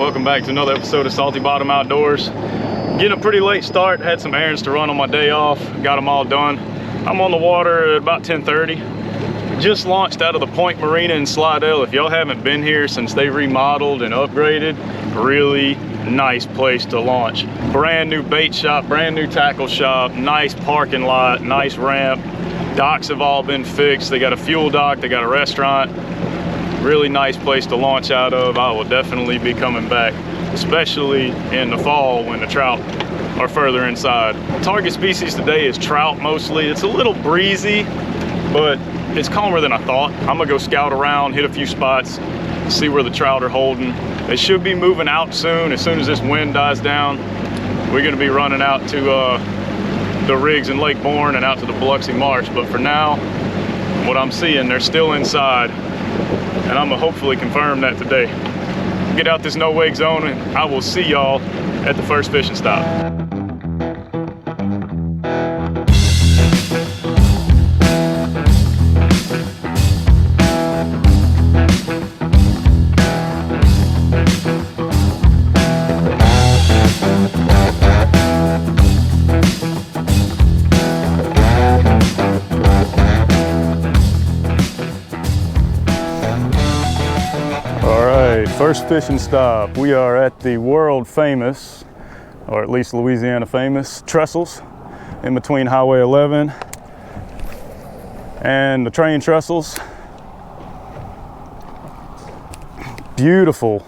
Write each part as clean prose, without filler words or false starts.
Welcome back to another episode of Salty Bottom Outdoors. Getting a pretty late start, had some errands to run on my day off, got them all done. I'm on the water at about 10:30. Just launched out of the Point Marina in Slidell. If y'all haven't been here since they remodeled and upgraded, really nice place to launch. Brand new bait shop, brand new tackle shop, nice parking lot, nice ramp. Docks have all been fixed. They got a fuel dock, they got a restaurant. Really nice place to launch out of. I will definitely be coming back, especially in the fall when the trout are further inside. Target species today is trout mostly. It's a little breezy, but it's calmer than I thought. I'm gonna go scout around, hit a few spots, see where the trout are holding. They should be moving out soon. As soon as this wind dies down, we're gonna be running out to the rigs in Lake Bourne and out to the Biloxi Marsh. But for now, what I'm seeing, they're still inside. And I'm gonna hopefully confirm that today. Get out this no wake zone and I will see y'all at the first fishing stop. First fishing stop. We are at the world famous, or at least Louisiana famous, Trestles, in between Highway 11 and the train trestles. Beautiful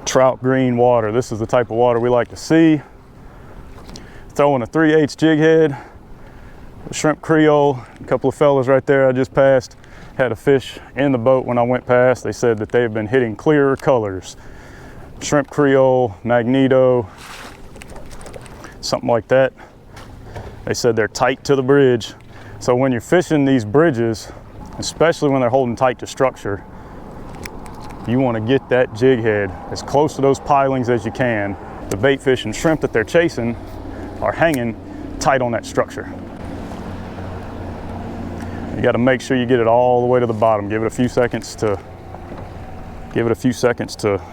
trout green water. This is the type of water we like to see. Throwing a 3/8 jig head, a shrimp creole, a couple of fellas right there I just passed. Had a fish in the boat when I went past. They said that they've been hitting clearer colors. Shrimp creole, magneto, something like that. They said they're tight to the bridge. So when you're fishing these bridges, especially when they're holding tight to structure, you want to get that jig head as close to those pilings as you can. The bait fish and shrimp that they're chasing are hanging tight on that structure. You got to make sure you get it all the way to the bottom. Give it a few seconds to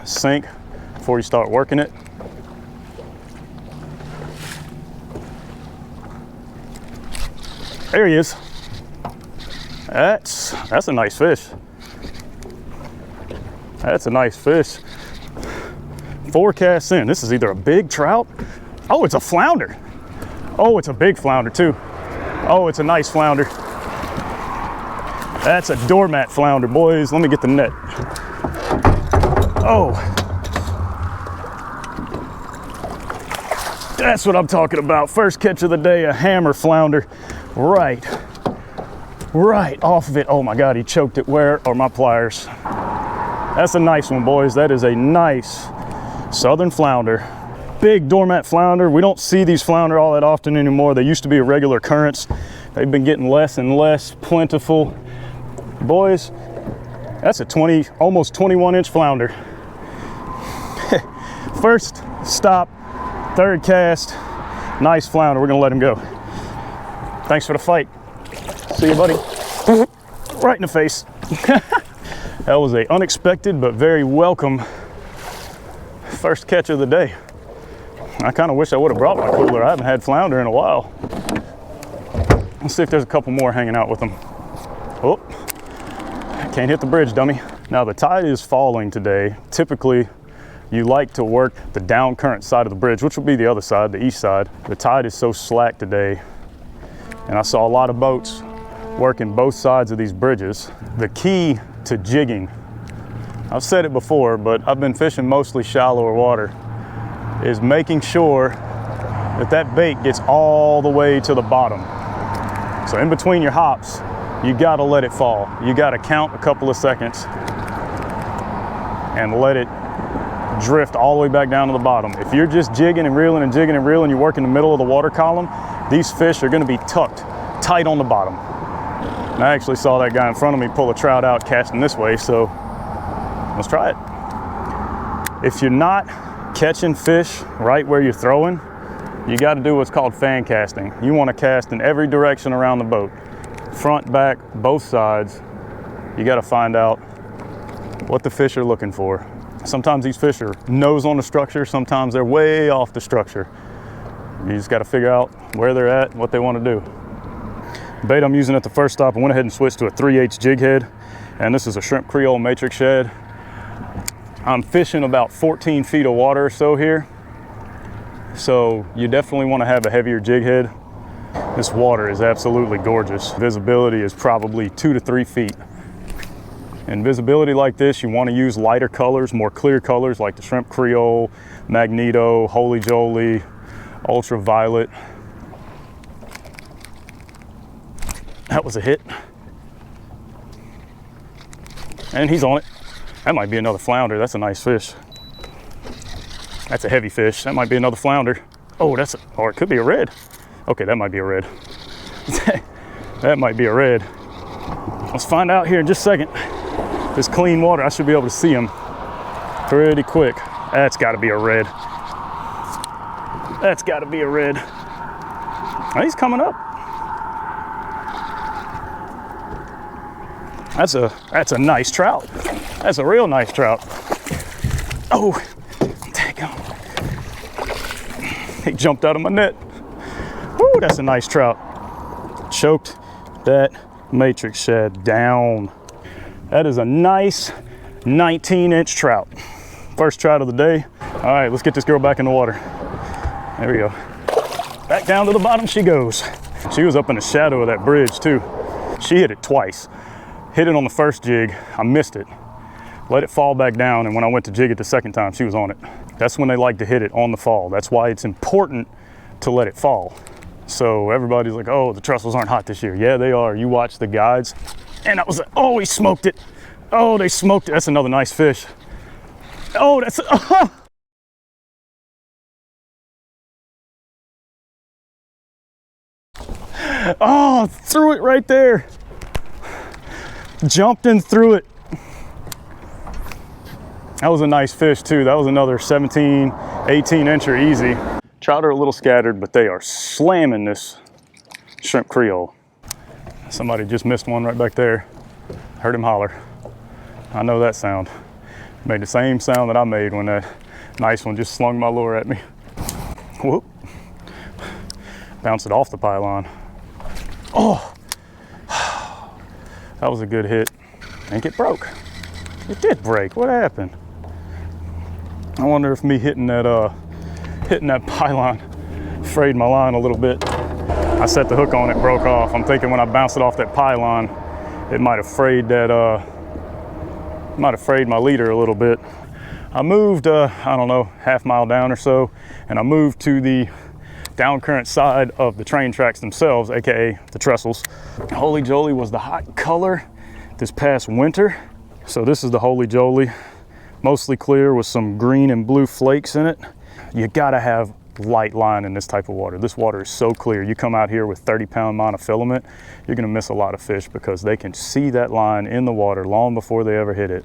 sink before you start working it. There he is. That's a nice fish. That's a nice fish. 4 casts in. This is either a big trout. Oh, it's a flounder. Oh, it's a big flounder too. Oh, it's a nice flounder. That's a doormat flounder, boys. Let me get the net. Oh. That's what I'm talking about. First catch of the day, a hammer flounder. Right off of it. Oh my God, he choked it. Where are my pliers? That's a nice one, boys. That is a nice southern flounder. Big doormat flounder. We don't see these flounder all that often anymore. They used to be a regular occurrence. They've been getting less and less plentiful. Boys, that's a almost 21-inch flounder. First stop, third cast, nice flounder. We're gonna let him go. Thanks for the fight. See you, buddy. Right in the face. That was an unexpected but very welcome first catch of the day. I kind of wish I would have brought my cooler. I haven't had flounder in a while. Let's see if there's a couple more hanging out with them. Oh. Can't hit the bridge, dummy. Now the tide is falling today. Typically, you like to work the down current side of the bridge, which will be the other side, the east side. The tide is so slack today, and I saw a lot of boats working both sides of these bridges. The key to jigging, I've said it before, but I've been fishing mostly shallower water, is making sure that that bait gets all the way to the bottom. So in between your hops, you gotta let it fall. You gotta count a couple of seconds and let it drift all the way back down to the bottom. If you're just jigging and reeling and jigging and reeling, you work in the middle of the water column, these fish are gonna be tucked tight on the bottom. And I actually saw that guy in front of me pull a trout out casting this way, so let's try it. If you're not catching fish right where you're throwing, you gotta do what's called fan casting. You wanna cast in every direction around the boat. Front, back, both sides. You got to find out what the fish are looking for. Sometimes these fish are nose on the structure, sometimes they're way off the structure. You just gotta figure out where they're at, what they wanna do. The bait I'm using at the first stop, I went ahead and switched to a 3/8 jig head, and this is a shrimp creole matrix shad. I'm fishing about 14 feet of water or so here, so you definitely wanna have a heavier jig head. This water is absolutely gorgeous. Visibility is probably 2 to 3 feet. And visibility like this, you want to use lighter colors, more clear colors like the shrimp creole, magneto, holy jolly, ultraviolet. That was a hit. And he's on it. That might be another flounder. That's a nice fish. That's a heavy fish. That might be another flounder. Oh, or it could be a red. Okay, that might be a red. That might be a red. Let's find out here in just a second. This clean water, I should be able to see him pretty quick. That's got to be a red. That's got to be a red. Oh, he's coming up. That's a nice trout. That's a real nice trout. Oh, take him. He jumped out of my net. Woo, that's a nice trout. Choked that matrix shad down. That is a nice 19-inch trout. First trout of the day. All right, let's get this girl back in the water. There we go. Back down to the bottom she goes. She was up in the shadow of that bridge too. She hit it twice. Hit it on the first jig, I missed it. Let it fall back down, and when I went to jig it the second time, she was on it. That's when they like to hit it on the fall. That's why it's important to let it fall. So everybody's like, oh, the trestles aren't hot this year. Yeah, they are. You watch the guides. And I was like, oh, he smoked it. Oh, they smoked it. That's another nice fish. Oh, that's, oh, threw it right there. Jumped in through it. That was a nice fish too. That was another 17, 18 incher easy. Trout are a little scattered, but they are slamming this shrimp creole. Somebody just missed one right back there. Heard him holler. I know that sound. Made the same sound that I made when that nice one just slung my lure at me. Whoop. Bounced it off the pylon. Oh, that was a good hit. I think it broke. It did break. What happened? I wonder if me hitting that pylon frayed my line a little bit. I set the hook on it, broke off. I'm thinking when I bounced it off that pylon, it might have frayed my leader a little bit. I moved, I don't know, half-mile down or so, and I moved to the down current side of the train tracks themselves, AKA the trestles. Holy Jolly was the hot color this past winter. So this is the Holy Jolly, mostly clear with some green and blue flakes in it. You gotta have light line in this type of water. This water is so clear. You come out here with 30-pound monofilament, you're gonna miss a lot of fish because they can see that line in the water long before they ever hit it.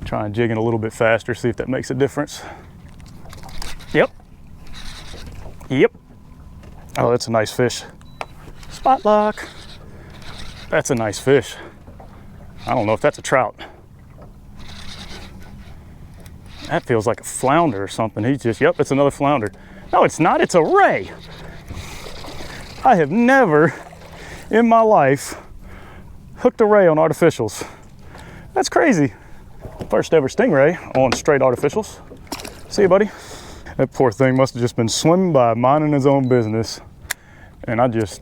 Try and jig in a little bit faster, see if that makes a difference. Yep. Yep. Oh, that's a nice fish. Spot lock. That's a nice fish. I don't know if that's a trout. That feels like a flounder or something. He's just, yep, it's another flounder. No, it's not, it's a ray. I have never in my life hooked a ray on artificials. That's crazy. First ever stingray on straight artificials. See you, buddy. That poor thing must have just been swimming by, minding his own business. And I just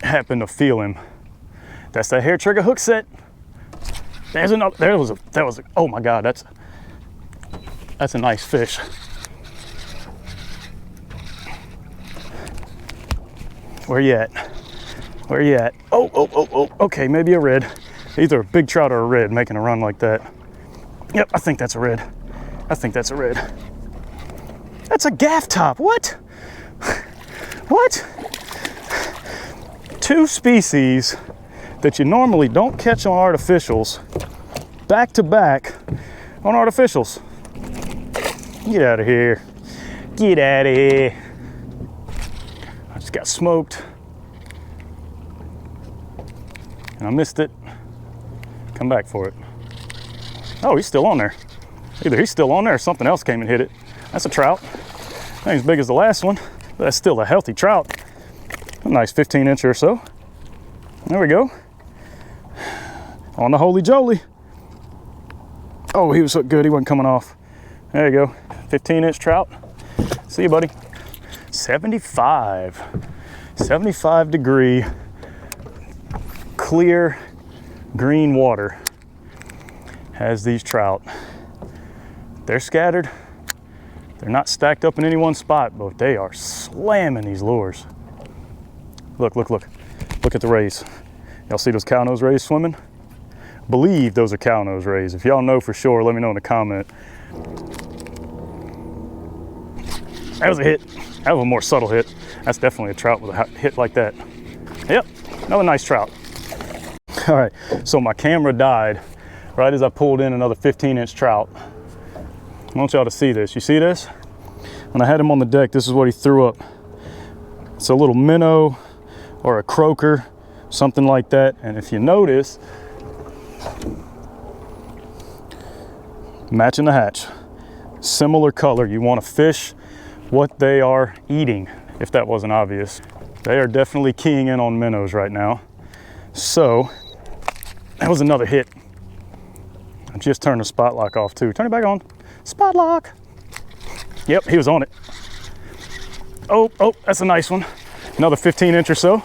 happened to feel him. That's that hair trigger hook set. There's another, that was a, oh my God, that's a nice fish. Where you at? Where you at? Oh, okay, maybe a red. Either a big trout or a red making a run like that. Yep, I think that's a red. I think that's a red. That's a gaff top, what? What? Two species that you normally don't catch on artificials, back to back on artificials. Get out of here. Get out of here. I just got smoked. And I missed it. Come back for it. Oh, he's still on there. Either he's still on there or something else came and hit it. That's a trout. Ain't as big as the last one, but that's still a healthy trout. A nice 15-inch or so. There we go. On the Holy Jolie. Oh, he was so good, he wasn't coming off. There you go, 15-inch trout. See you, buddy. 75 degree, clear, green water has these trout. They're scattered. They're not stacked up in any one spot, but they are slamming these lures. Look, look, look. Look at the rays. Y'all see those cownose rays swimming? Believe those are cownose rays. If y'all know for sure, let me know in the comment. That was a hit. That was a more subtle hit. That's definitely a trout with a hit like that. Yep, another nice trout. All right, so my camera died right as I pulled in another 15-inch trout. I want y'all to see this. You see this? When I had him on the deck, this is what he threw up. It's a little minnow or a croaker, something like that. And if you notice, matching the hatch, similar color. You want to fish what they are eating, if that wasn't obvious. They are definitely keying in on minnows right now. So that was another hit. I just turned the spot lock off too. Turn it back on. Spot lock. Yep, he was on it. Oh, that's a nice one. Another 15-inch or so.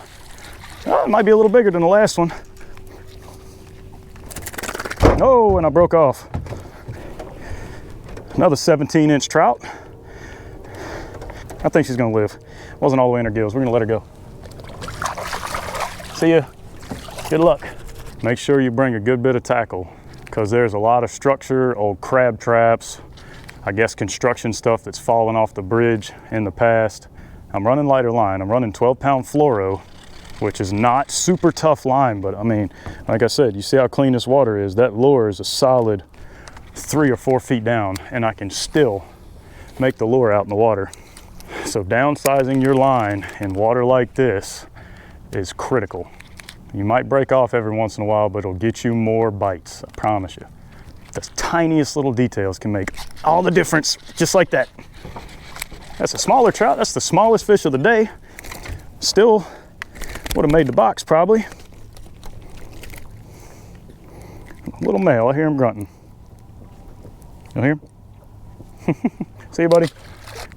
Oh, it might be a little bigger than the last one. Oh, and I broke off. Another 17-inch trout. I think she's gonna live. Wasn't all the way in her gills. We're gonna let her go. See ya. Good luck. Make sure you bring a good bit of tackle, because there's a lot of structure, old crab traps, I guess construction stuff that's fallen off the bridge in the past. I'm running lighter line. I'm running 12-pound fluoro, which is not super tough line, but I mean, like I said, you see how clean this water is. That lure is a solid 3 or 4 feet down, and I can still make the lure out in the water. So downsizing your line in water like this is critical. You might break off every once in a while, but it'll get you more bites, I promise you. The tiniest little details can make all the difference, just like that. That's a smaller trout. That's the smallest fish of the day. Still would have made the box probably. Little male, I hear him grunting. You hear him? See you, buddy?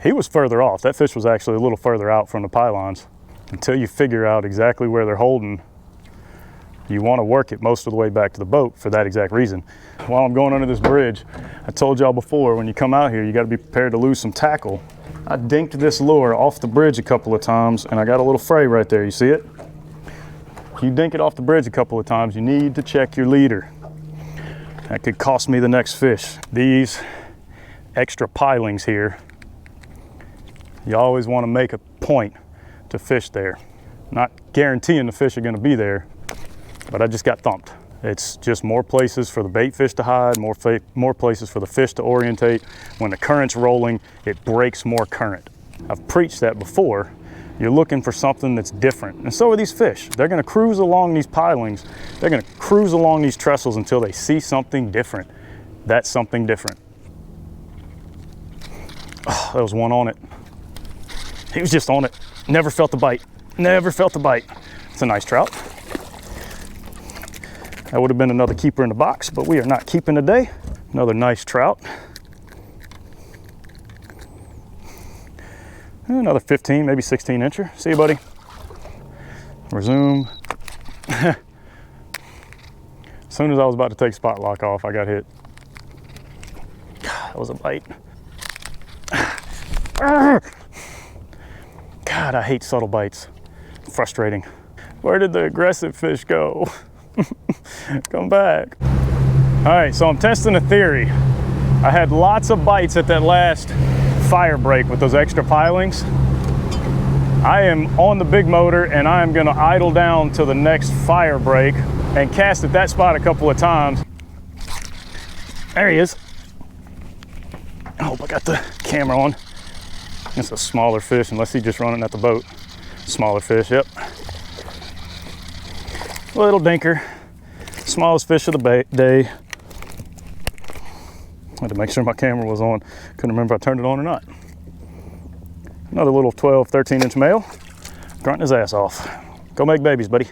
He was further off. That fish was actually a little further out from the pylons. Until you figure out exactly where they're holding, you want to work it most of the way back to the boat for that exact reason. While I'm going under this bridge, I told y'all before, when you come out here, you got to be prepared to lose some tackle. I dinked this lure off the bridge a couple of times, and I got a little fray right there. You see it? You dink it off the bridge a couple of times, you need to check your leader. That could cost me the next fish. These extra pilings here, you always want to make a point to fish there. Not guaranteeing the fish are going to be there, but I just got thumped. It's just more places for the bait fish to hide, more places for the fish to orientate. When the current's rolling, it breaks more current. I've preached that before. You're looking for something that's different. And so are these fish. They're gonna cruise along these pilings. They're gonna cruise along these trestles until they see something different. That's something different. Oh, there was one on it. He was just on it. Never felt the bite. Never felt the bite. It's a nice trout. That would have been another keeper in the box, but we are not keeping today. Another nice trout. Another 15, maybe 16-incher. See you, buddy. Resume. As soon as I was about to take spot lock off, I got hit. That was a bite. God, I hate subtle bites. Frustrating. Where did the aggressive fish go? Come back. All right, so I'm testing a theory. I had lots of bites at that last fire break with those extra pilings. I am on the big motor and I am gonna idle down to the next fire break and cast at that spot a couple of times. There he is. I hope I got the camera on. It's a smaller fish, unless he's just running at the boat. Smaller fish, yep. Little dinker. Smallest fish of the day. I had to make sure my camera was on. Couldn't remember if I turned it on or not. Another little 12, 13-inch male, grunting his ass off. Go make babies, buddy.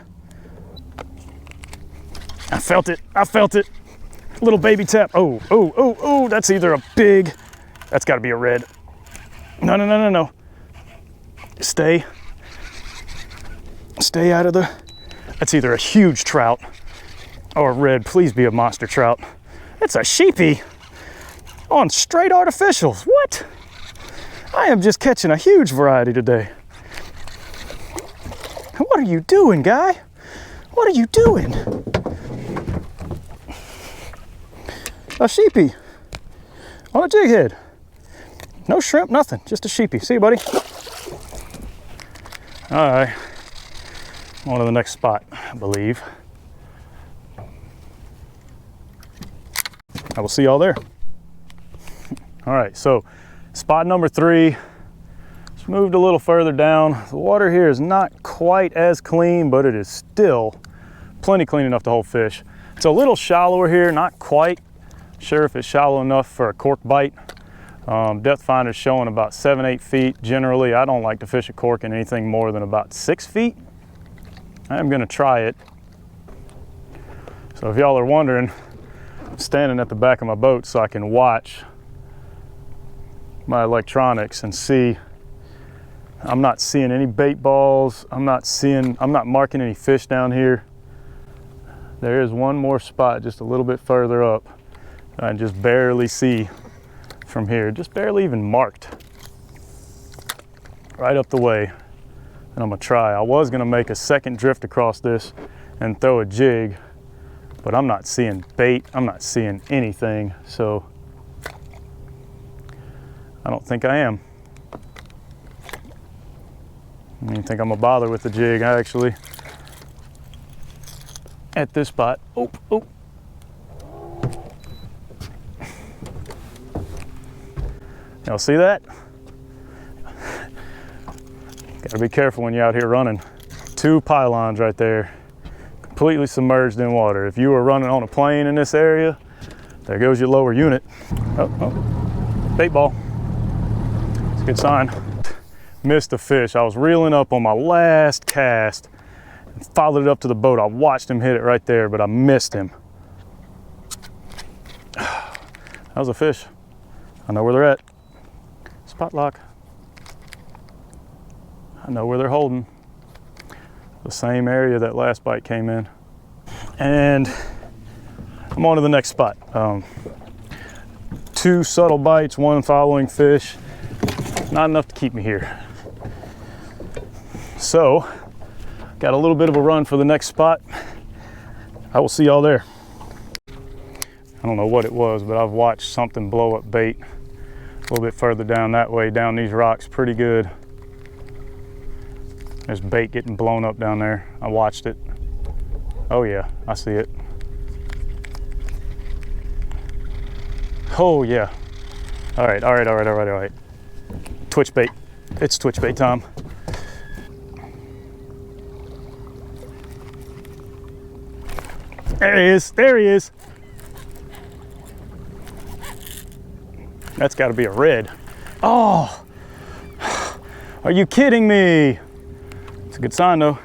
I felt it, I felt it. Little baby tap. Oh, oh, oh, oh, that's either a big, that's gotta be a red. No, no, no, no, no. Stay out of the, that's either a huge trout or a red. Please be a monster trout. It's a sheepy on straight artificials. What? I am just catching a huge variety today. What are you doing, guy? What are you doing? A sheepy on a jig head. No shrimp, nothing, just a sheepy. See you, buddy. All right, on to the next spot, I believe. I will see y'all there. All right, so spot number 3, just moved a little further down. The water here is not quite as clean, but it is still plenty clean enough to hold fish. It's a little shallower here, not quite sure if it's shallow enough for a cork bite. Depth finder's showing about 7-8 feet. Generally, I don't like to fish a cork in anything more than about 6 feet. I'm gonna try it. So if y'all are wondering, I'm standing at the back of my boat so I can watch my electronics and see. I'm not seeing any bait balls. I'm not marking any fish down here. There is one more spot just a little bit further up. I can just barely see from here, just barely even marked. Right up the way, and I'm gonna try. I was gonna make a second drift across this and throw a jig, but I'm not seeing bait. I'm not seeing anything, so I don't think I am. I don't even think I'm gonna bother with the jig, actually. At this spot, oh, oh. Y'all see that? Gotta be careful when you're out here running. 2 pylons right there, completely submerged in water. If you were running on a plane in this area, there goes your lower unit. Oh, oh, bait ball. It's a good sign. Missed a fish. I was reeling up on my last cast and followed it up to the boat. I watched him hit it right there, but I missed him. That was a fish. I know where they're at. Spot lock. I know where they're holding. The same area that last bite came in. And I'm on to the next spot. 2 subtle bites, 1 following fish. Not enough to keep me here. So, got a little bit of a run for the next spot. I will see y'all there. I don't know what it was, but I've watched something blow up bait a little bit further down that way, down these rocks, pretty good. There's bait getting blown up down there. I watched it. Oh yeah, I see it. Oh yeah. All right, all right, all right, all right, all right. Twitch bait. It's twitch bait time. There he is, there he is. That's gotta be a red. Oh, are you kidding me? It's a good sign though.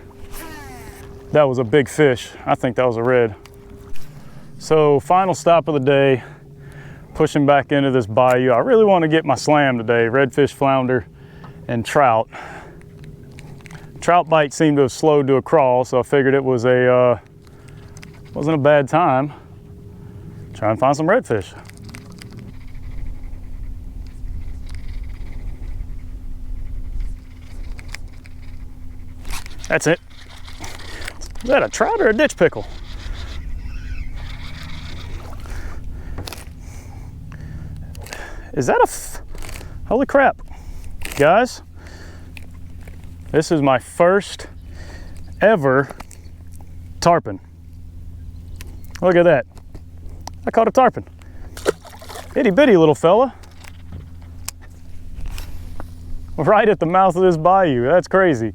That was a big fish. I think that was a red. So final stop of the day, pushing back into this bayou. I really want to get my slam today, redfish, flounder, and trout. Trout bite seemed to have slowed to a crawl, so I figured it was wasn't a bad time. Try and find some redfish. That's it. Is that a trout or a ditch pickle? Is that a holy crap, guys. This is my first ever tarpon. Look at that. I caught a tarpon. Itty bitty little fella. Right at the mouth of this bayou. That's crazy.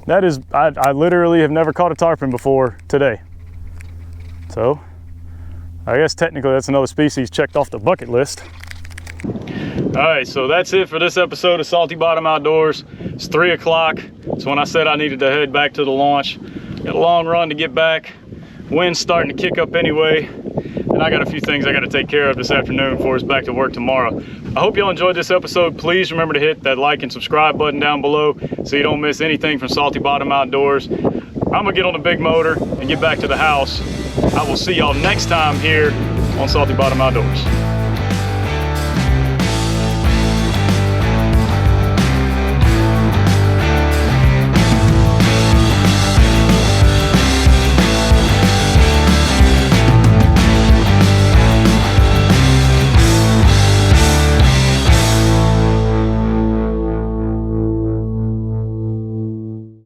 That is, I literally have never caught a tarpon before today. So, I guess technically that's another species checked off the bucket list. All right, so that's it for this episode of Salty Bottom Outdoors. It's 3 o'clock. It's when I said I needed to head back to the launch. Got a long run to get back. Wind's starting to kick up anyway. And I got a few things I got to take care of this afternoon before it's back to work tomorrow. I hope y'all enjoyed this episode. Please remember to hit that like and subscribe button down below so you don't miss anything from Salty Bottom Outdoors. I'm gonna get on the big motor and get back to the house. I will see y'all next time here on Salty Bottom Outdoors.